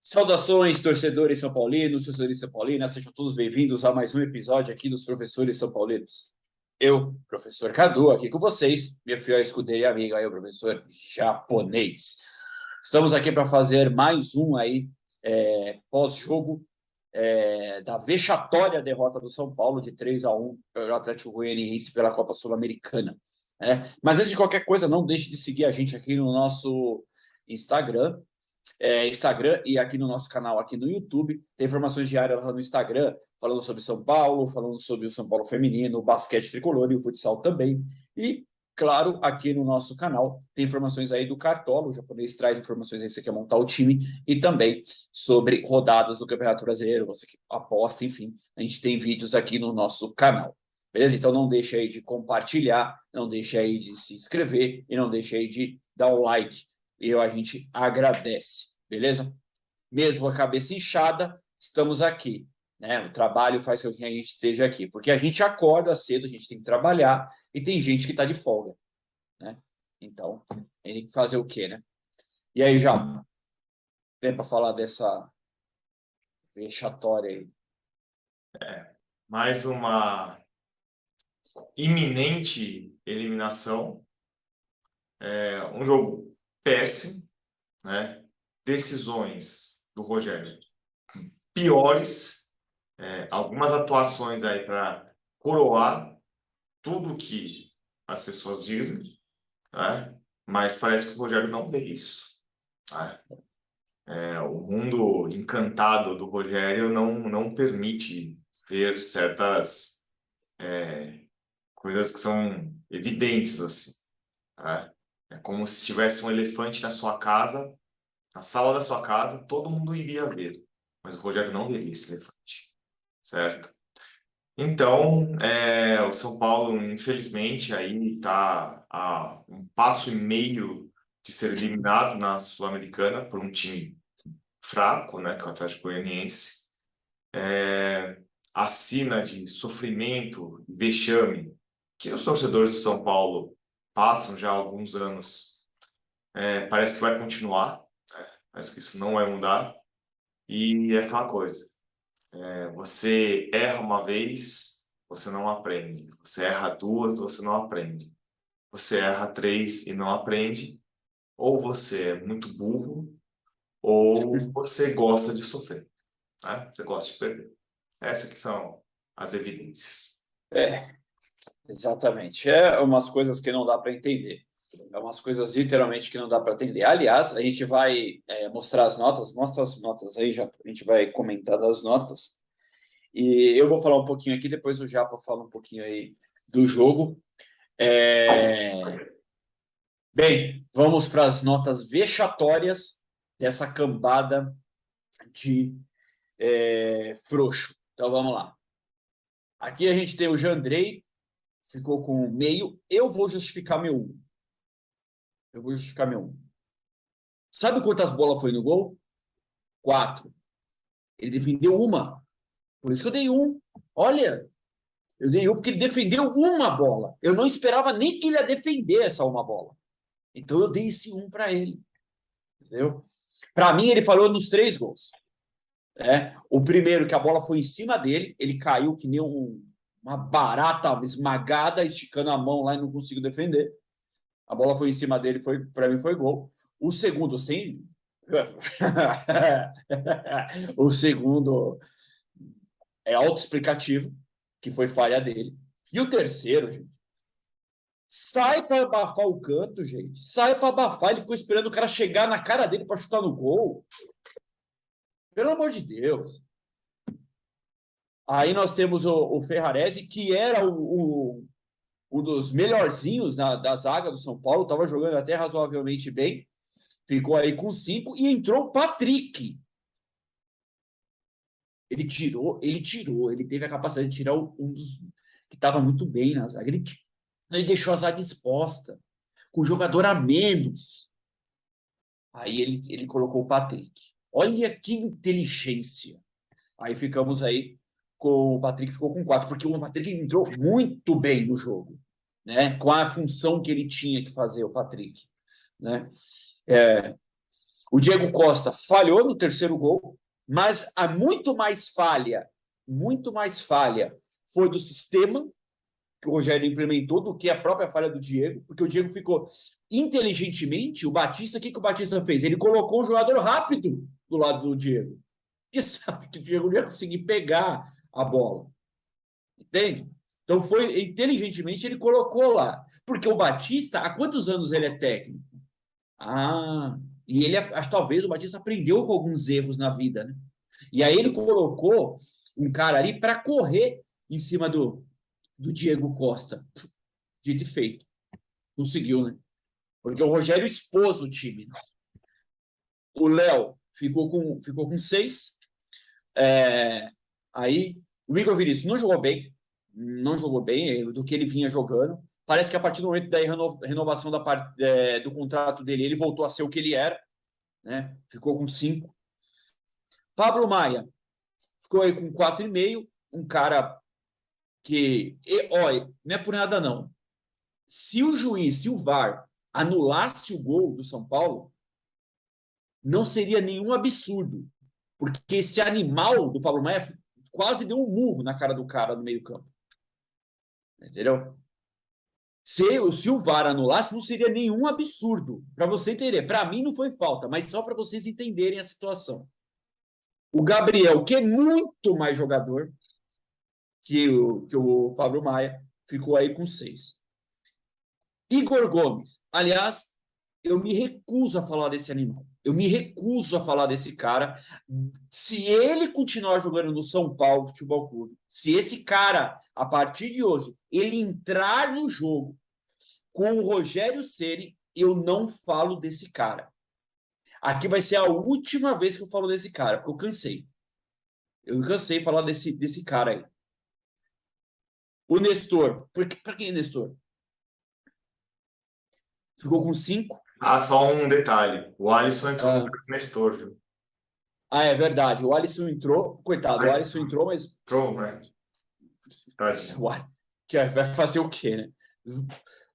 Saudações, torcedores são paulinos, torcedores são paulinas, sejam todos bem-vindos a mais um episódio aqui dos Professores São Paulinos. Eu, professor Cadu, aqui com vocês, minha fiel escudeira e amiga, aí, o professor japonês. Estamos aqui para fazer mais um aí, pós-jogo da vexatória derrota do São Paulo de 3-1 pelo Atlético Goianiense pela Copa Sul-Americana. Mas antes de qualquer coisa, não deixe de seguir a gente aqui no nosso Instagram e aqui no nosso canal aqui no YouTube. Tem informações diárias lá no Instagram, falando sobre São Paulo, falando sobre o São Paulo feminino, o basquete tricolor e o futsal também. E, claro, aqui no nosso canal tem informações aí do Cartola, o japonês traz informações aí que você quer montar o time, e também sobre rodadas do Campeonato Brasileiro, você que aposta, enfim. A gente tem vídeos aqui no nosso canal. Beleza? Então não deixe aí de compartilhar, não deixe aí de se inscrever e não deixe aí de dar o like. E a gente agradece, beleza? Mesmo a cabeça inchada, estamos aqui, né? O trabalho faz com que a gente esteja aqui, porque a gente acorda cedo, a gente tem que trabalhar e tem gente que está de folga, né? Então, tem que fazer o quê, né? E aí, já tem para falar dessa vexatória aí? Mais uma iminente eliminação. Um jogo péssimo, né? Decisões do Rogério piores, algumas atuações aí para coroar tudo que as pessoas dizem, né? Mas parece que o Rogério não vê isso, né? O mundo encantado do Rogério não permite ver certas coisas que são evidentes, assim, né? É como se tivesse um elefante na sua casa, na sala da sua casa, todo mundo iria ver, mas o Rogério não veria esse elefante, certo? Então, o São Paulo, infelizmente, aí está a um passo e meio de ser eliminado na Sul-Americana por um time fraco, né, que é o Atlético Goianiense. A sina de sofrimento, vexame, que os torcedores do São Paulo passam já há alguns anos, parece que vai continuar, né? Parece que isso não vai mudar. E é aquela coisa, você erra uma vez, você não aprende. Você erra duas, você não aprende. Você erra três e não aprende. Ou você é muito burro, ou você gosta de sofrer, né? Você gosta de perder. Essas que são as evidências. É, exatamente. É umas coisas que não dá para entender. É umas coisas literalmente que não dá para entender. Aliás, a gente vai mostrar as notas, mostra as notas aí, já a gente vai comentar das notas. E eu vou falar um pouquinho aqui, depois o Japa fala um pouquinho aí do jogo. Bem, vamos para as notas vexatórias dessa cambada de frouxo. Então vamos lá. Aqui a gente tem o Jandrei, ficou com meio. Eu vou justificar meu 1. Eu vou justificar meu 1. Sabe quantas bolas foi no gol? 4. Ele defendeu uma. Por isso que eu dei 1. Olha, eu dei 1 porque ele defendeu uma bola. Eu não esperava nem que ele ia defender essa uma bola. Então eu dei esse 1 para ele. Entendeu? Para mim, ele falou nos 3 gols. O primeiro, que a bola foi em cima dele, ele caiu que nem uma barata esmagada, esticando a mão lá e não conseguiu defender. A bola foi em cima dele, para mim foi gol. O segundo, sim. O segundo é autoexplicativo, que foi falha dele. E o terceiro, gente, sai para abafar o canto, gente. Sai para abafar. Ele ficou esperando o cara chegar na cara dele para chutar no gol. Pelo amor de Deus. Aí nós temos o Ferrarese, que era um dos melhorzinhos da zaga do São Paulo, estava jogando até razoavelmente bem, ficou aí com 5 e entrou o Patrick. Ele tirou, ele teve a capacidade de tirar um dos que estava muito bem na zaga. Ele deixou a zaga exposta, com o jogador a menos. Aí ele colocou o Patrick. Olha que inteligência. Aí ficamos aí com o Patrick, ficou com 4, porque o Patrick entrou muito bem no jogo, né? Com a função que ele tinha que fazer, o Patrick, né? O Diego Costa falhou no terceiro gol, mas a muito mais falha foi do sistema que o Rogério implementou do que a própria falha do Diego, porque o Diego ficou inteligentemente, o Batista, o que o Batista fez? Ele colocou um jogador rápido do lado do Diego, que sabe que o Diego não ia conseguir pegar a bola, entende? Então foi, inteligentemente, ele colocou lá, porque o Batista, há quantos anos ele é técnico? E ele, acho que talvez o Batista aprendeu com alguns erros na vida, né? E aí ele colocou um cara ali para correr em cima do Diego Costa. Dito e feito. Conseguiu, né? Porque o Rogério expôs o time. Né? O Léo ficou com 6. Aí o Igor Vinícius não jogou bem. Não jogou bem do que ele vinha jogando. Parece que a partir do momento da renovação do contrato dele, ele voltou a ser o que ele era. Né? Ficou com 5. Pablo Maia ficou aí com 4,5. Um cara que, olha, não é por nada não. Se o juiz, se o VAR anulasse o gol do São Paulo, não seria nenhum absurdo, porque esse animal do Pablo Maia quase deu um murro na cara do cara no meio campo. Entendeu? Se o VAR anulasse, não seria nenhum absurdo. Para você entender. Para mim não foi falta, mas só para vocês entenderem a situação. O Gabriel, que é muito mais jogador que o Pablo Maia, ficou aí com 6. Igor Gomes. Aliás, eu me recuso a falar desse animal. Eu me recuso a falar desse cara. Se ele continuar jogando no São Paulo Futebol Clube, se esse cara, a partir de hoje, ele entrar no jogo com o Rogério Ceni, eu não falo desse cara. Aqui vai ser a última vez que eu falo desse cara, porque eu cansei. Eu cansei de falar desse cara aí. O Nestor. Para quem é Nestor? Ficou com 5. Só um detalhe. O Alisson entrou no lugar do Nestor, viu? É verdade. O Alisson entrou. Coitado, o Alisson entrou, mas... Entrou, né? Que vai fazer o quê, né?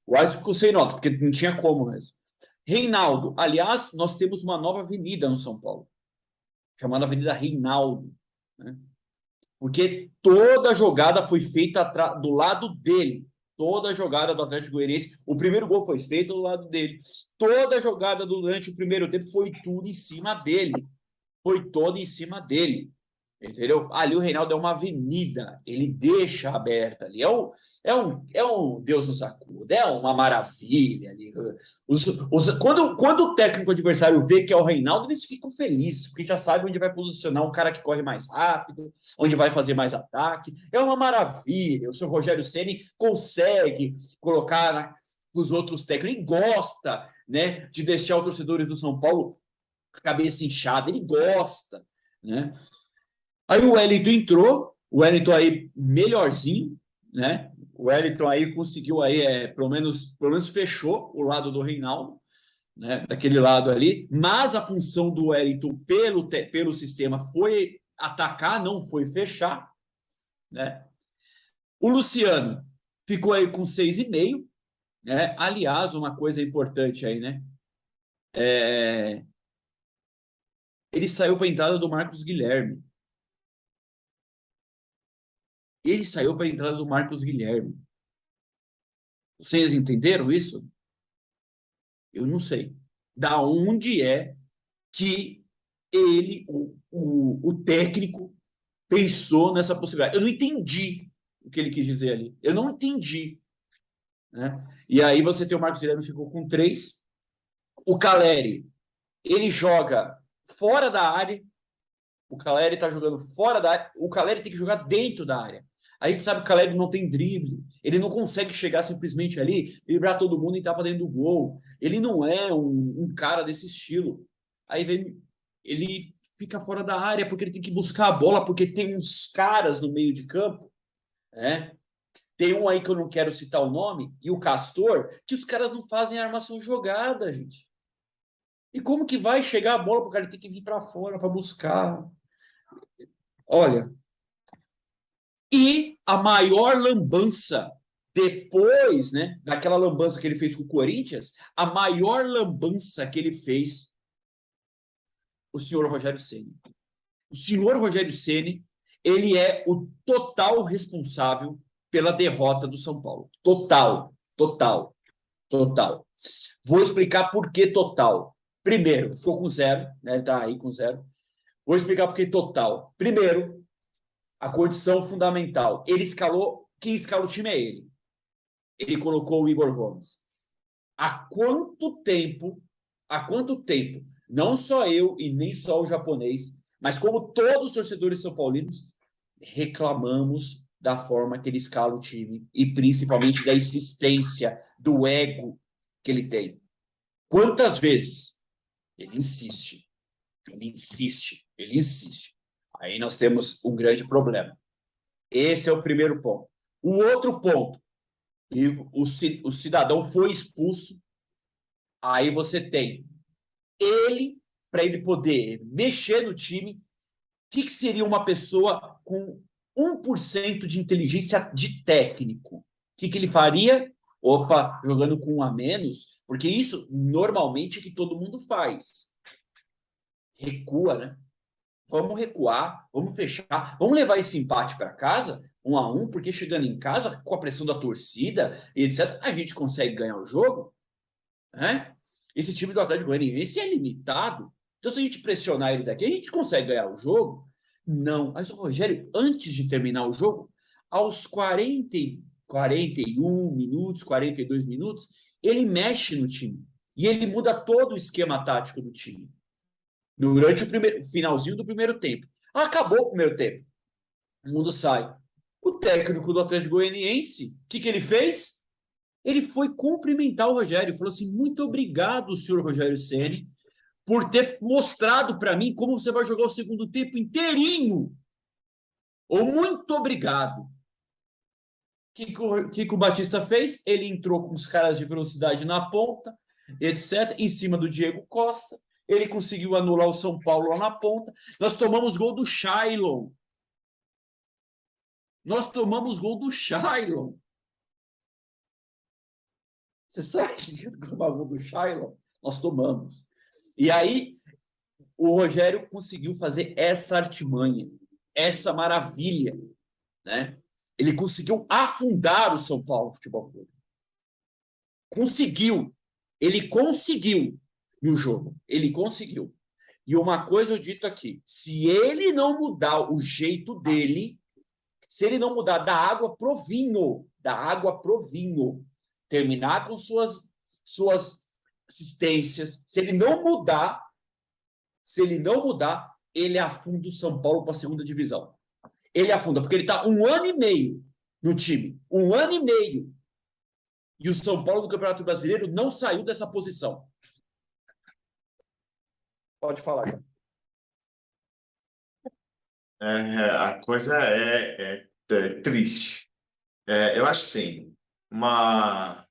O Alisson ficou sem nota, porque não tinha como mesmo. Reinaldo. Aliás, nós temos uma nova avenida no São Paulo, chamada Avenida Reinaldo. Né? Porque toda a jogada foi feita do lado dele. Toda a jogada do Atlético Goianiense. O primeiro gol foi feito do lado dele. Toda a jogada durante o primeiro tempo foi tudo em cima dele. Foi toda em cima dele. Entendeu? Ali o Reinaldo é uma avenida, ele deixa aberta ali. É um Deus nos acuda, é uma maravilha ali. Quando o técnico adversário vê que é o Reinaldo, eles ficam felizes, porque já sabem onde vai posicionar um cara que corre mais rápido, onde vai fazer mais ataque. É uma maravilha. O seu Rogério Ceni consegue colocar os outros técnicos, ele gosta, né, de deixar os torcedores do São Paulo a cabeça inchada, ele gosta, né? Aí o Wellington entrou, o Wellington aí melhorzinho, né? O Wellington aí conseguiu aí, pelo menos fechou o lado do Reinaldo, né? Daquele lado ali, mas a função do Wellington pelo sistema foi atacar, não foi fechar, né? O Luciano ficou aí com 6,5, né? Aliás, uma coisa importante aí, né? Ele saiu para a entrada do Marcos Guilherme. Ele saiu para a entrada do Marcos Guilherme. Vocês entenderam isso? Eu não sei. Da onde é que ele, o técnico, pensou nessa possibilidade? Eu não entendi o que ele quis dizer ali. Eu não entendi. Né? E aí você tem o Marcos Guilherme, ficou com 3. O Caleri, ele joga fora da área. O Caleri está jogando fora da área. O Caleri tem que jogar dentro da área. A gente sabe que o Caleri não tem drible. Ele não consegue chegar simplesmente ali, driblar todo mundo e estar para dentro do gol. Ele não é um cara desse estilo. Aí vem, ele fica fora da área porque ele tem que buscar a bola, porque tem uns caras no meio de campo. Né? Tem um aí que eu não quero citar o nome, e o Castor, que os caras não fazem armação jogada, gente. E como que vai chegar a bola para o cara ter que vir para fora para buscar? Olha, e a maior lambança depois, né, daquela lambança que ele fez com o Corinthians, a maior lambança que ele fez o senhor Rogério Ceni. O senhor Rogério Ceni, ele é o total responsável pela derrota do São Paulo. Total, total, total. Vou explicar por que total. Primeiro, ficou com 0, né? Ele está aí com 0. Vou explicar por que total. Primeiro, a condição fundamental. Ele escalou, quem escala o time é ele. Ele colocou o Igor Gomes. Há quanto tempo, não só eu e nem só o japonês, mas como todos os torcedores são paulinos, reclamamos da forma que ele escala o time e principalmente da insistência, do ego que ele tem. Quantas vezes ele insiste, ele insiste, ele insiste. Aí nós temos um grande problema. Esse é o primeiro ponto. O outro ponto, e o cidadão foi expulso, aí você tem ele, para ele poder mexer no time, o que seria uma pessoa com 1% de inteligência de técnico? O que ele faria? Opa, jogando com um a menos, porque isso normalmente é que todo mundo faz. Recua, né? Vamos recuar, vamos fechar, vamos levar esse empate para casa, 1-1, porque chegando em casa, com a pressão da torcida e etc., a gente consegue ganhar o jogo, né? Esse time do Atlético Goianiense é limitado. Então, se a gente pressionar eles aqui, a gente consegue ganhar o jogo? Não. Mas o Rogério, antes de terminar o jogo, aos 41 minutos, 42 minutos, ele mexe no time. E ele muda todo o esquema tático do time. Durante o finalzinho do primeiro tempo. Acabou o primeiro tempo. O mundo sai. O técnico do Atlético Goianiense, o que ele fez? Ele foi cumprimentar o Rogério. Falou assim, muito obrigado, senhor Rogério Ceni, por ter mostrado para mim como você vai jogar o segundo tempo inteirinho. Ou muito obrigado. O que o Batista fez? Ele entrou com os caras de velocidade na ponta, etc., em cima do Diego Costa. Ele conseguiu anular o São Paulo lá na ponta. Nós tomamos gol do Shailon. Você sabe que tomar gol do Shailon? Nós tomamos. E aí, o Rogério conseguiu fazer essa artimanha, essa maravilha, né? Ele conseguiu afundar o São Paulo Futebol Clube. Conseguiu. Ele conseguiu no jogo. Ele conseguiu. E uma coisa eu dito aqui, se ele não mudar o jeito dele, se ele não mudar da água pro vinho, terminar com suas assistências, se ele não mudar, ele afunda o São Paulo para a segunda divisão. Ele afunda, porque ele está 1 ano e meio no time. 1 ano e meio. E o São Paulo do Campeonato Brasileiro não saiu dessa posição. Pode falar, cara. A coisa é triste. Eu acho assim, uma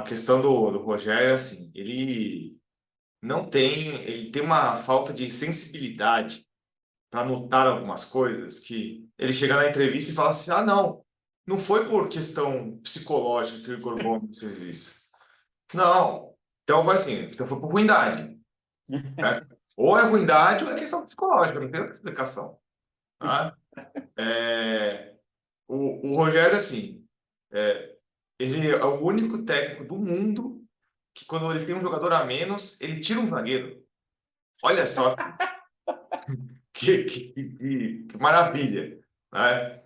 questão do Rogério, assim, ele tem uma falta de sensibilidade para notar algumas coisas que ele chega na entrevista e fala assim, não foi por questão psicológica que o Igor Gomes fez isso. Não. Então foi assim, então foi por ruindade. Né? Ou é ruindade ou é questão psicológica, não tem outra explicação. Tá? O Rogério, assim, ele é o único técnico do mundo que quando ele tem um jogador a menos, ele tira um zagueiro. Olha só que maravilha. Né?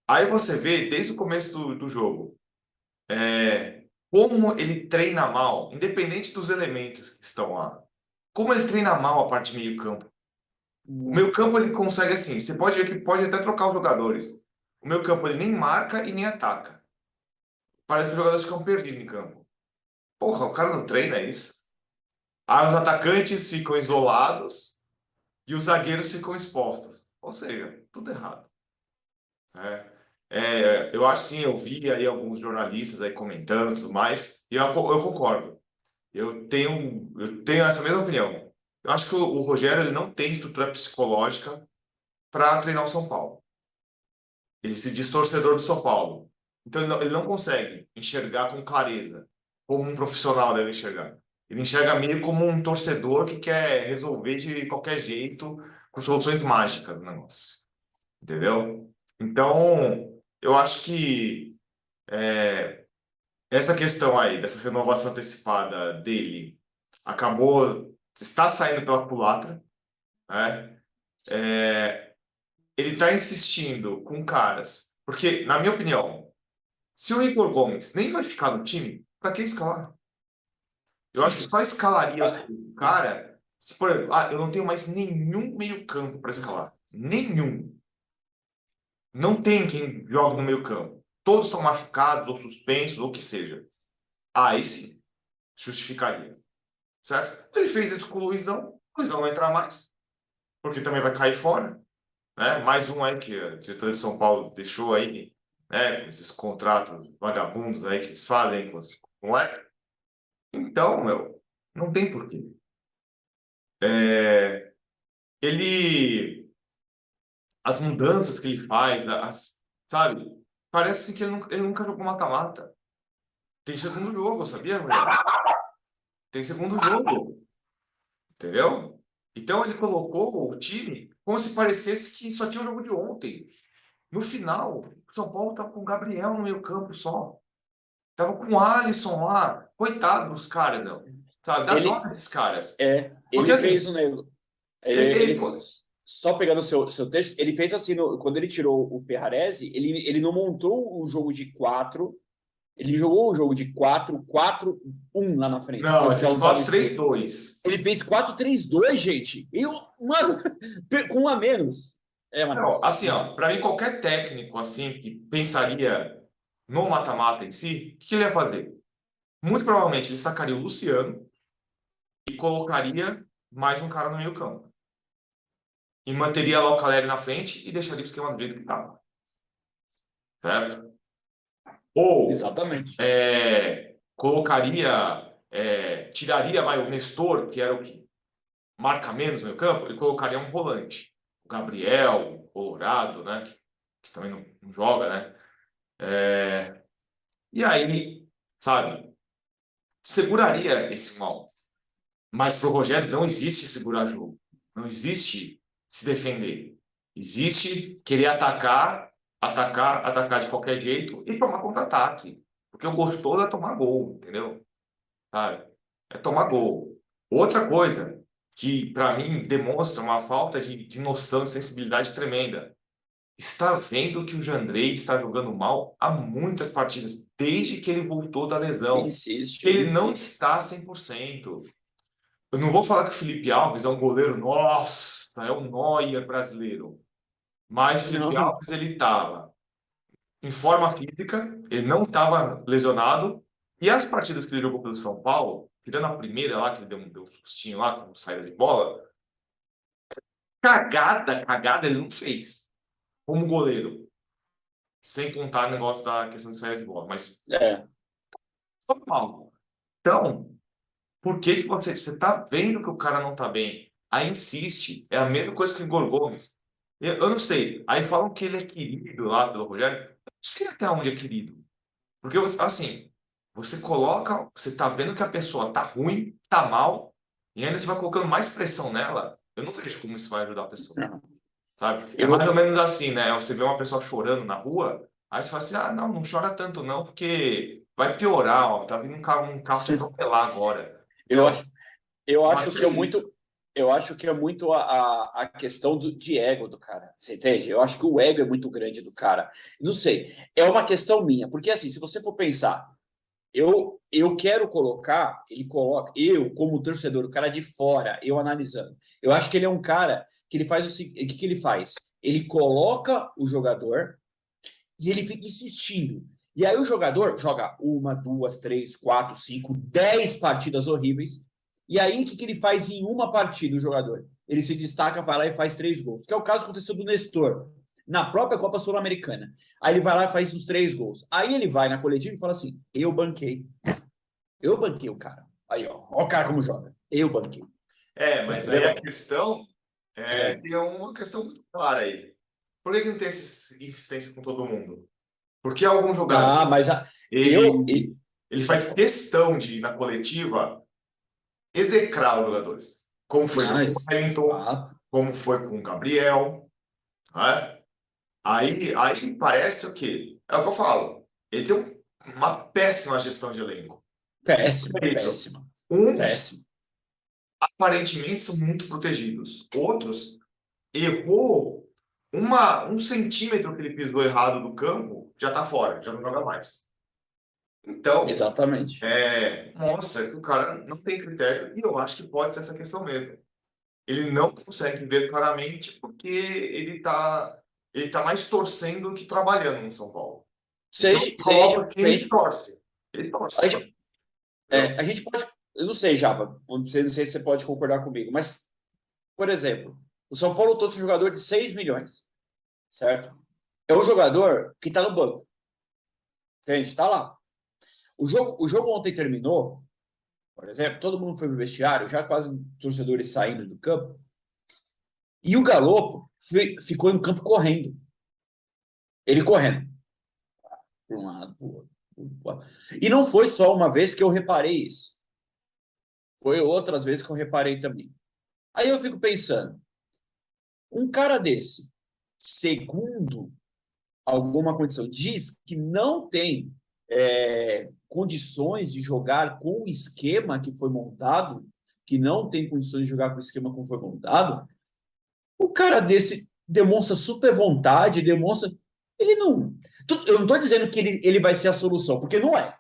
Aí você vê, desde o começo do jogo, como ele treina mal, independente dos elementos que estão lá. Como ele treina mal a parte de meio campo. O meio campo ele consegue assim, você pode ver que ele pode até trocar os jogadores. O meio campo ele nem marca e nem ataca. Parece que os jogadores ficam perdidos em campo. Porra, o cara não treina isso. Aí os atacantes ficam isolados e os zagueiros ficam expostos. Ou seja, tudo errado. Eu acho sim, eu vi aí alguns jornalistas aí comentando e tudo mais, e eu concordo. Eu tenho essa mesma opinião. Eu acho que o Rogério ele não tem estrutura psicológica para treinar o São Paulo. Ele se diz torcedor do São Paulo. Então ele não consegue enxergar com clareza como um profissional deve enxergar. Ele enxerga meio como um torcedor que quer resolver de qualquer jeito com soluções mágicas no negócio. Entendeu? Então, eu acho que essa questão aí, dessa renovação antecipada dele, está saindo pela culatra, né? Ele está insistindo com caras, porque, na minha opinião, se o Igor Gomes nem vai ficar no time, para que escalar? Eu acho que só escalaria o cara se, por exemplo, eu não tenho mais nenhum meio-campo para escalar. Nenhum. Não tem quem jogue no meio-campo. Todos estão machucados ou suspensos ou o que seja. Aí sim, justificaria. Certo? Ele fez isso com o Luizão não vai entrar mais, porque também vai cair fora. Né? Mais um aí que a diretoria de São Paulo deixou aí, né? Esses contratos vagabundos aí que eles fazem com os moleques. Então, não tem porquê. Ele, as mudanças que ele faz, sabe? Parece assim que ele nunca jogou mata-mata. Tem segundo jogo, sabia, mulher? Tem segundo jogo, entendeu? Então ele colocou o time como se parecesse que só tinha o jogo de ontem. No final, o São Paulo tava com o Gabriel no meio campo só. Tava com o Alisson lá. Coitado dos caras, não. Sabe? Dá dó Ele, desses caras. Porque ele assim, fez um negócio. ele, Só pegando o seu texto, ele fez assim, quando ele tirou o Ferrarese, ele não montou o jogo de 4, ele jogou o jogo de 4-4-1 lá na frente, que o não, ele fez Anselmo estava quatro três exposto. dois Ele fez 4-3-2, gente. Mano, com um a menos. Mano. Não, assim, ó, para mim, qualquer técnico assim que pensaria no mata-mata em si, o que ele ia fazer? Muito provavelmente ele sacaria o Luciano e colocaria mais um cara no meio-campo. E manteria lá o Caleri na frente e deixaria o esquema do jeito que estava. Certo? Ou Exatamente. colocaria, tiraria vai, o Nestor, que era o que marca menos no meio-campo, e colocaria um volante. O Gabriel, o Colorado, né? Que também não joga, né? E aí, sabe, seguraria esse mal. Mas para o Rogério não existe segurar jogo. Não existe se defender. Existe querer atacar de qualquer jeito e tomar contra-ataque. Porque o gostoso é tomar gol, entendeu? Sabe? É tomar gol. Outra coisa que, para mim, demonstra uma falta de noção, de sensibilidade tremenda. Está vendo que o Jandrei está jogando mal há muitas partidas, desde que ele voltou da Ele lesão. insiste, ele Ele não insiste. está 100%. Eu não vou falar que o Felipe Alves é um goleiro, nossa, é um Neuer brasileiro. Mas o Felipe Não. Alves, ele estava em forma física, ele não estava lesionado. E as partidas que ele jogou pelo São Paulo, tirando a primeira lá, que ele deu um sustinho lá com saída de bola, cagada ele não fez como goleiro. Sem contar o negócio da questão de saída de bola. Mas É. São Paulo. Então, por que que você tá vendo que o cara não tá bem? Aí insiste. É a mesma coisa que o Igor Gomes. Eu não sei. Aí falam que ele é querido lá pelo Rogério. Eu não sei até onde é querido. Porque, assim, você coloca, você tá vendo que a pessoa tá ruim, tá mal, e ainda você vai colocando mais pressão nela. Eu não vejo como isso vai ajudar a pessoa, Não. sabe? É mais ou Eu, menos assim, né? Você vê uma pessoa chorando na rua, aí você fala assim, não chora tanto não, porque vai piorar, ó, tá vindo um carro te atropelar agora. eu Entendeu? acho, eu Eu acho acho que que é é isso. muito, eu acho que é muito a questão de ego do cara. Você entende? Eu acho que o ego é muito grande do cara. Não sei. É uma questão minha, porque assim, se você for pensar, eu quero colocar, ele coloca, eu, como torcedor, o cara de fora, eu analisando. Eu acho que ele é um cara que ele faz o seguinte, o que ele faz? Ele coloca o jogador e ele fica insistindo. E aí o jogador joga 1, 2, 3, 4, 5, 10 partidas horríveis. E aí o que ele faz em uma partida, o jogador? Ele se destaca, vai lá e faz 3 gols. Que é o caso que aconteceu do Nestor, na própria Copa Sul-Americana. Aí ele vai lá e faz os 3 gols. Aí ele vai na coletiva e fala assim: eu banquei. Eu banquei o cara. Aí, ó o cara como joga. Eu banquei. Mas aí a Entendeu? questão É. tem uma questão muito clara aí. Por que não tem essa insistência com todo mundo? Porque algum jogador, Ah, mas ele, eu, ele faz questão de ir na coletiva execrar os jogadores. Como foi com o Mas, Wellington, fato. como foi com o Gabriel, né? Aí parece o quê? É o que eu falo. Ele tem uma péssima gestão de elenco. Péssima, É isso. péssima, Uns péssima. aparentemente são muito protegidos. Outros errou um centímetro que ele pisou errado no campo, já tá fora, já não joga mais. Então, Exatamente. mostra que o cara não tem critério, e eu acho que pode ser essa questão mesmo. Ele não consegue ver claramente porque ele tá mais torcendo do que trabalhando no São Paulo. Então, Se a coloca gente, quem se a ele gente, torce. Ele a torce, gente, entendeu? a gente pode. Eu não sei, Japa, não sei se você pode concordar comigo, mas, por exemplo, o São Paulo trouxe um jogador de 6 milhões, certo? É um jogador que está no banco. Entende? Está lá. O jogo ontem terminou, por exemplo, todo mundo foi pro vestiário, já quase torcedores saindo do campo, e o Galopo ficou em campo correndo. Ele correndo. Para um lado, para o outro. E não foi só uma vez que eu reparei isso. Foi outras vezes que eu reparei também. Aí eu fico pensando, um cara desse, segundo alguma condição, diz que não tem condições de jogar com o esquema que foi montado, que não tem condições de jogar com o esquema como foi montado, o cara desse demonstra super vontade, demonstra. Ele não. Eu não estou dizendo que ele vai ser a solução, porque não é.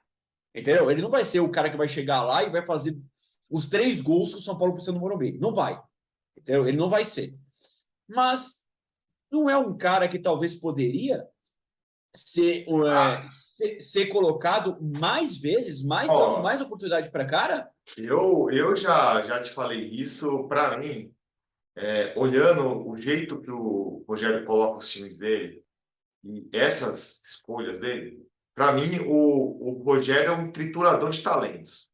Entendeu? Ele não vai ser o cara que vai chegar lá e vai fazer os 3 gols que o São Paulo precisa no Morumbi. Não vai. Entendeu? Ele não vai ser. Mas não é um cara que talvez poderia ser colocado mais vezes, dando Ó, mais oportunidade para cara? eu já te falei isso. Para mim, olhando o jeito que o Rogério coloca os times dele e essas escolhas dele, para mim o Rogério é um triturador de talentos.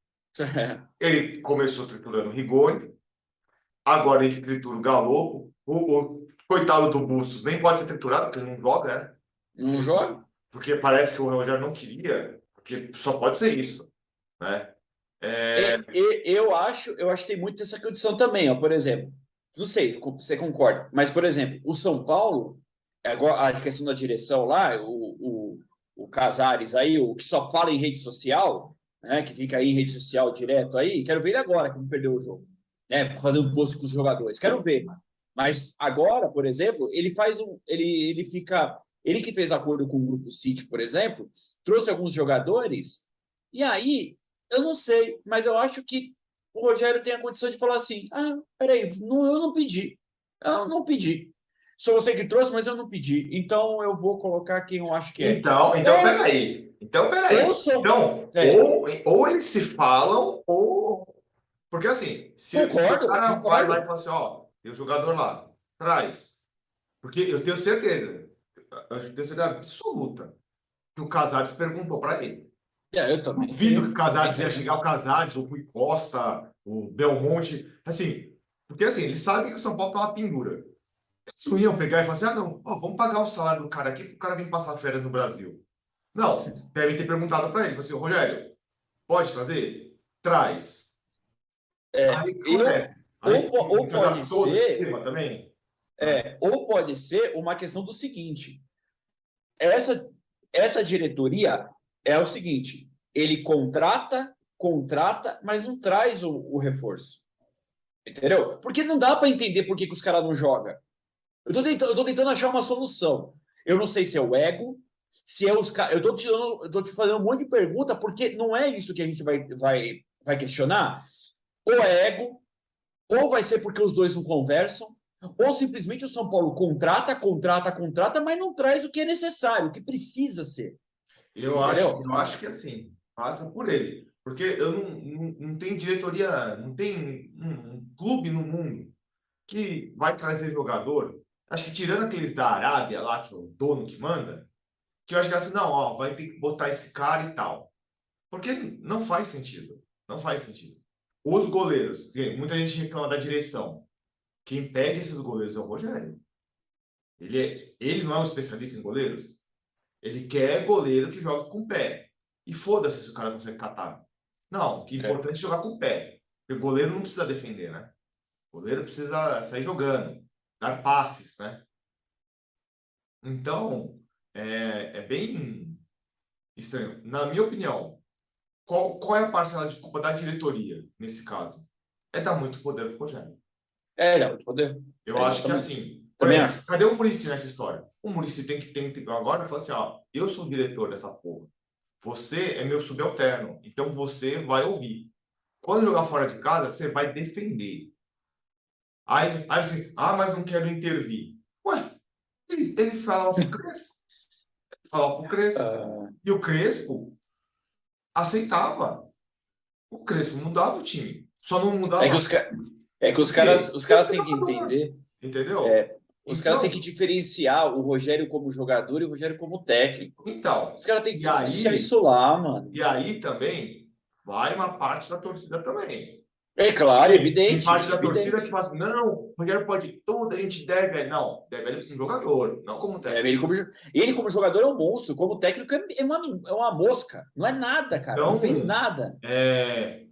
Ele começou triturando o Rigoni, agora ele tritura o Galo. O coitado do Bustos nem pode ser triturado, porque ele não joga, né? Não joga? Porque parece que o Rogério não queria, porque só pode ser isso, né? Eu acho que tem muito dessa condição também, ó. Por exemplo, não sei, você concorda, mas, por exemplo, o São Paulo, agora a questão da direção lá, o Casares aí, o que só fala em rede social, né, que fica aí em rede social direto aí, quero ver ele agora, que não perdeu o jogo, né, fazendo post com os jogadores, quero ver. Mas agora, por exemplo, ele fica, ele que fez acordo com o Grupo City, por exemplo, trouxe alguns jogadores, e aí eu não sei, mas eu acho que o Rogério tem a condição de falar assim: ah, peraí, não, eu não pedi. Eu não pedi. Sou você que trouxe, mas eu não pedi. Então eu vou colocar quem eu acho que é. Então Ou, peraí. Então ou peraí. sou. Então, É, ou eles se falam, ou. Porque assim, se o concordo, cara vai lá e concordo. fala assim, ó, tem um jogador lá, traz. Porque eu tenho certeza absoluta que o Casares perguntou para ele. Eu também Duvido que o tenho, também Casares ia tenho. chegar, o Casares, o Rui Costa, o Belmonte, assim, porque assim, eles sabem que o São Paulo tá uma pendura. Eles não iam pegar e falar assim, ah, não, ó, vamos pagar o salário do cara aqui para o cara vir passar férias no Brasil. Não, devem ter perguntado para ele, falou assim, Rogério, pode trazer? Traz. É, Aí o que acontece? Aí ou ele pode adaptou o ser, esquema também, né? ou pode ser uma questão do seguinte: essa, essa diretoria é o seguinte: ele contrata, mas não traz o reforço. Entendeu? Porque não dá para entender por que os caras não jogam. Eu tô tentando achar uma solução. Eu não sei se é o ego, se é os caras. Eu tô te fazendo um monte de pergunta, porque não é isso que a gente vai questionar. Ou é ego, ou vai ser porque os dois não conversam, ou simplesmente o São Paulo contrata, mas não traz o que é necessário, o que precisa ser. Eu Entendeu? acho que assim, passa por ele. Porque eu não tem diretoria, não tem um clube no mundo que vai trazer jogador. Acho que tirando aqueles da Arábia lá, que é o dono que manda, que eu acho que é assim, não, ó, vai ter que botar esse cara e tal. Porque não faz sentido. Não faz sentido. Os goleiros, muita gente reclama da direção. Quem pede esses goleiros é o Rogério. Ele não é um especialista em goleiros. Ele quer goleiro que joga com o pé. E foda-se se o cara consegue catar. Não, o que é É. importante é jogar com o pé. Porque o goleiro não precisa defender, né? O goleiro precisa sair jogando, dar passes, né? Então, é bem estranho. Na minha opinião, qual é a parcela de culpa da diretoria, nesse caso? É dar muito poder pro Rogério. Dá muito poder. Eu acho que assim, por Também exemplo, acho. cadê o Muricy nessa história? O Muricy tem que agora falar assim, ó, eu sou o diretor dessa porra. Você é meu subalterno, então você vai ouvir. Quando jogar fora de casa, você vai defender. Aí assim, mas não quero intervir. Ué, ele falava pro Crespo. Falava pro Crespo. Ah, E o Crespo aceitava. O Crespo mudava o time. Só não é que mudava os, ca- é que por quê? os Porque caras é têm que jogador. entender. Entendeu? Os caras têm que Então, diferenciar o Rogério como jogador e o Rogério como técnico. Os então, caras têm que e diferenciar aí, isso lá, mano. e aí também vai uma parte da torcida também. É claro, Tem evidente, parte da torcida que evidente. fala assim, não, o Rogério pode tudo, a gente deve. Não, deve ele como jogador, não como É, técnico. ele como jogador é um monstro, como técnico é uma mosca. Não é nada, cara. Não Então, fez nada.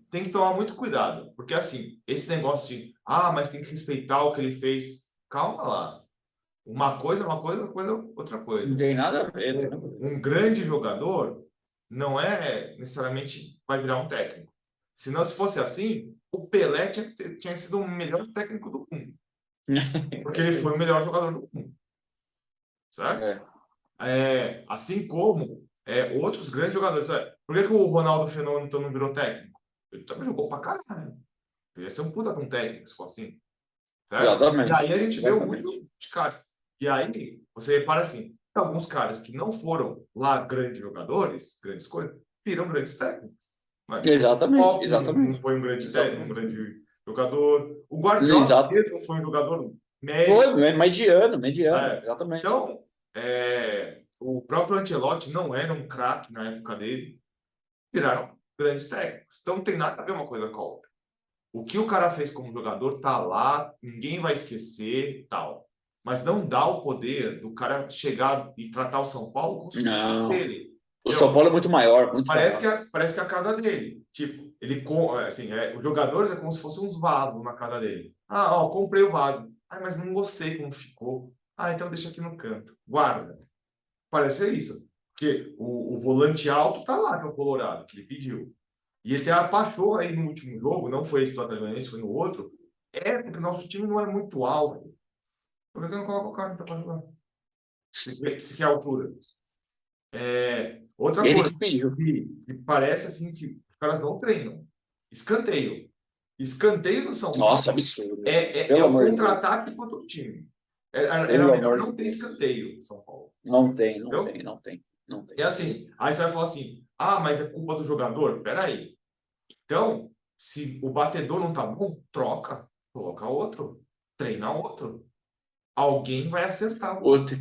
tem que tomar muito cuidado, porque assim, esse negócio de, mas tem que respeitar o que ele fez. Calma lá. Uma coisa, outra Não coisa. tem nada a ver, não tem nada a ver. Um grande jogador não é necessariamente vai virar um técnico. Senão, se fosse assim, o Pelé tinha sido o melhor técnico do mundo, porque ele foi o melhor jogador do mundo, certo? É. Assim como outros grandes jogadores. Por que o Ronaldo Fenômeno então não virou técnico? Ele também jogou pra caralho. Ele ia ser um puta de um técnico, se for assim, certo? E aí Exatamente. a gente vê Exatamente. muito de caras. E aí você repara assim, alguns caras que não foram lá grandes jogadores, grandes coisas, viram grandes técnicos. Né? Exatamente. Klopp não Exatamente. foi um grande técnico, um Exatamente. grande jogador. O Guardiola Exato. mesmo foi um jogador médio. Foi, mediano, mediano. Né? Exatamente. Então, o próprio Ancelotti não era um craque na época dele, viraram grandes técnicos. Então não tem nada a ver uma coisa com a outra. O que o cara fez como jogador tá lá, ninguém vai esquecer, tal. Mas não dá o poder do cara chegar e tratar o São Paulo como se fosse Não. dele. O São Entendeu? Paulo é muito maior, muito Parece maior. parece que é a casa dele. Tipo, assim, os jogadores é como se fossem uns vasos na casa dele. Ó, comprei o vaso. Mas não gostei como ficou. Então deixa aqui no canto. Guarda. Parece ser isso. Porque o volante alto tá lá, que é o Colorado, que ele pediu. E ele tem a pachorra aí no último jogo, não foi esse do Atlético, foi no outro. Porque o nosso time não é muito alto. Por que eu não coloco o cara então pra jogar? Se quer altura. Outra Ele coisa, que pediu. que parece assim que os caras não treinam. Escanteio. Escanteio no São Nossa, Paulo absurdo. é Pelo o amor de Deus. contra-ataque contra o time. Era Pelo melhor amor de não ter Deus. escanteio em São Paulo. Não tem, não tem, Entendeu? não tem, não tem. E assim, aí você vai falar assim, mas é culpa do jogador? Peraí. Então, se o batedor não tá bom, troca, coloca outro, treina outro. Alguém vai acertar. O Te-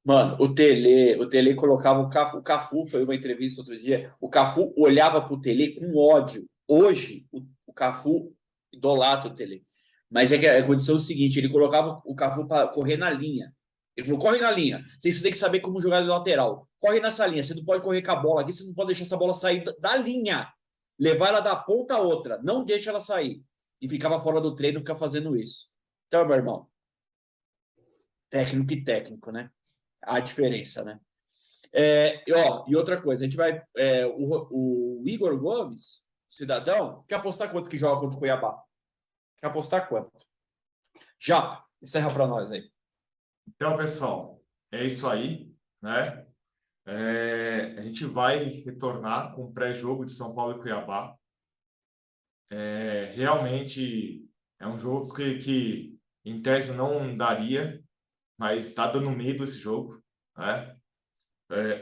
Mano, o Tele colocava o Cafu foi uma entrevista outro dia, o Cafu olhava pro Tele com ódio. Hoje, o Cafu idolatra o Tele. Mas é que aconteceu o seguinte, ele colocava o Cafu para correr na linha. Ele falou, corre na linha. Você tem que saber como jogar de lateral. Corre nessa linha. Você não pode correr com a bola aqui, você não pode deixar essa bola sair da linha. Levar ela da ponta a outra. Não deixa ela sair. E ficava fora do treino, ficar fazendo isso. Então, meu irmão, técnico e técnico, né? A diferença, né? E outra coisa, a gente vai. O Igor Gomes, cidadão, quer apostar quanto que joga contra o Cuiabá? Quer apostar quanto? Já, encerra para nós aí. Então, pessoal, é isso aí, né? A gente vai retornar com o pré-jogo de São Paulo e Cuiabá. Realmente é um jogo que em tese não daria, mas está dando medo esse jogo, né?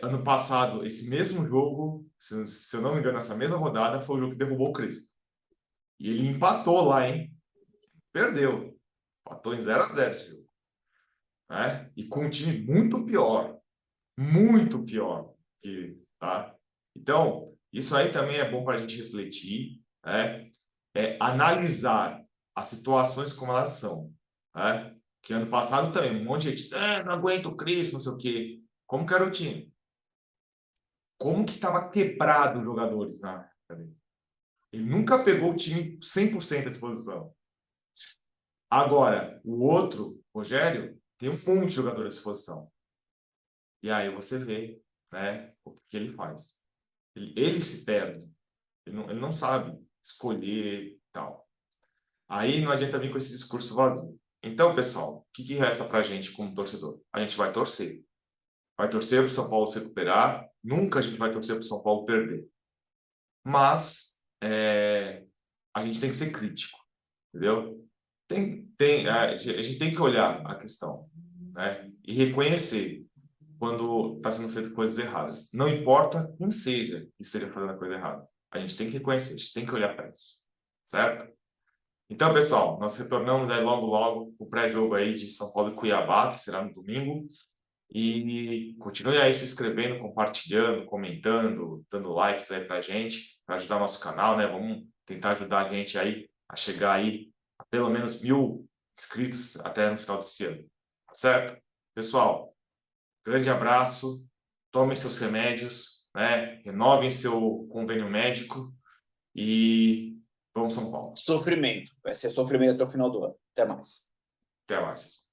Ano passado, esse mesmo jogo, se eu não me engano, essa mesma rodada, foi o jogo que derrubou o Crespo. E ele empatou lá, hein? Perdeu. Empatou em 0-0 esse jogo. Né? E com um time muito pior. Muito pior. Tá? Então, isso aí também é bom para a gente refletir, né? Analisar as situações como elas são. Né? Que ano passado também, um monte de gente, não aguento o Crespo, não sei o quê. Como que era o time? Como que estava quebrado os jogadores na época dele? Ele nunca pegou o time 100% à disposição. Agora, o outro, Rogério, tem um monte de jogador à disposição. E aí você vê, né, o que ele faz. Ele se perde. Ele não sabe escolher e tal. Aí não adianta vir com esse discurso vazio. Então, pessoal, o que resta pra gente como torcedor? A gente vai torcer. Vai torcer para o São Paulo se recuperar. Nunca a gente vai torcer para o São Paulo perder. Mas a gente tem que ser crítico, entendeu? A gente tem que olhar a questão, né? E reconhecer quando está sendo feito coisas erradas. Não importa quem seja que esteja fazendo a coisa errada. A gente tem que reconhecer, a gente tem que olhar para isso, certo? Então, pessoal, nós retornamos aí logo, logo o pré-jogo aí de São Paulo e Cuiabá, que será no domingo. E continue aí se inscrevendo, compartilhando, comentando, dando likes aí pra gente, para ajudar nosso canal, né? Vamos tentar ajudar a gente aí a chegar aí a pelo menos 1.000 inscritos até no final desse ano, tá certo? Pessoal, grande abraço, tomem seus remédios, né? Renovem seu convênio médico e vamos São Paulo. Sofrimento. Vai ser sofrimento até o final do ano. Até mais. Até mais.